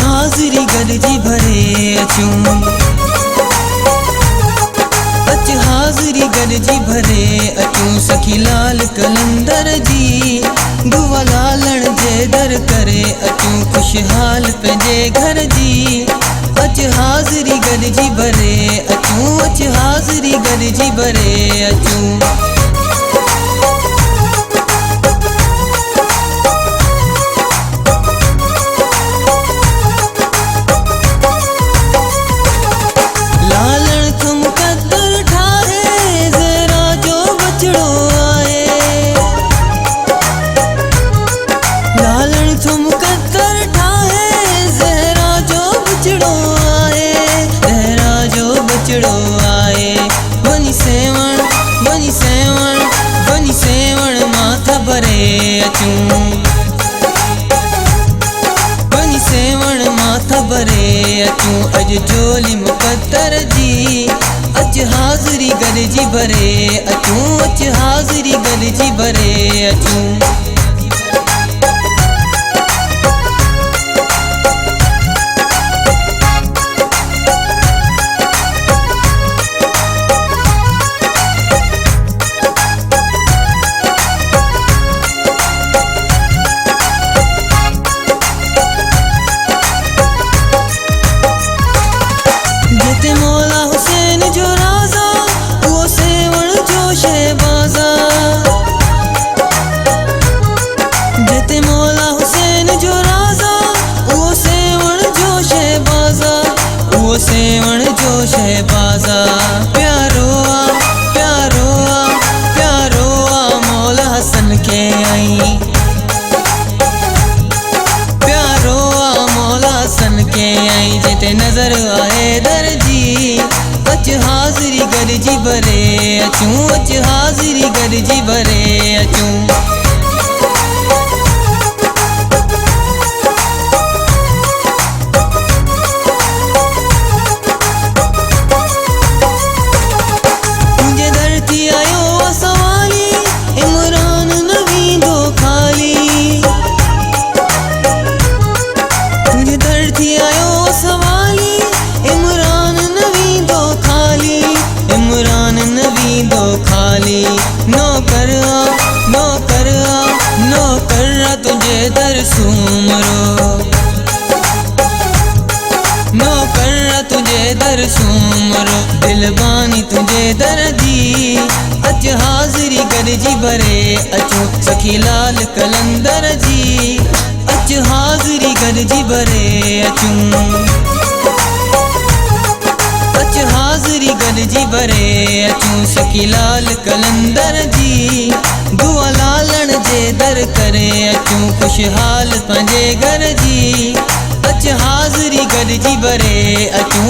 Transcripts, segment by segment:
हाज़िरी गॾिजी भरे अचूं, हाज़िरी गॾिजी भरे अचूं सखी लाल कलंदर जी। दुआ लालण जे दर करे अचूं खुशहाल पंहिंजे घर जी। हाज़िरी गॾिजी भरे अचूं, हाज़िरी गॾिजी भरे अचूं। बनी सेवण माथा भरे अचूं, बनी सेवण माथा भरे अचूं। अज झोली मुक़द्दर जी, हाज़िरी गॾिजी भरे अचूं, हाज़िरी गॾिजी भरे अचूं। जिते मौला हुसैन जो राज़ा, वो सेवण जो शहबाज़ा। जिते मौला हुसैन जो राज़ा, वो सेवण जो शहबाज़ा, वो सेवण जो शहबाज़ा। प्यारो आ प्यारो आ प्यारो आ मौला हसन के आई, प्यारो आ मौला हसन के आई। जिते नजर आए दर जी, हाज़िरी गॾिजी भरे अचूं, हाज़िरी गॾिजी भरे अचूं। तुंहिंजे दर थी आयो सवाली, इमरान न वेंदो खाली। तुंहिंजे दर थी आयो सवाली, इमरान न वेंदो खाली, इमरान न वेंदो खाली। नौकर आ तुंहिंजे दर सूमरो, नौकर आ तुंहिंजे दर सूमरो। दिलबानी तुंहिंजे दर जी, हाज़िरी गॾिजी भरे अचूं सखी लाल कलंदर जी। हाज़िरी गॾिजी भरे अचूं, हाज़िरी गॾिजी भरे अचूं सखी लाल कलंदर जी। दुआ लालण जे दर करे अचूं खुशहाल पंहिंजे घर जी। हाज़िरी गॾिजी भरे अचूं,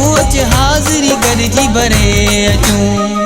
हाज़िरी गॾिजी भरे अचूं।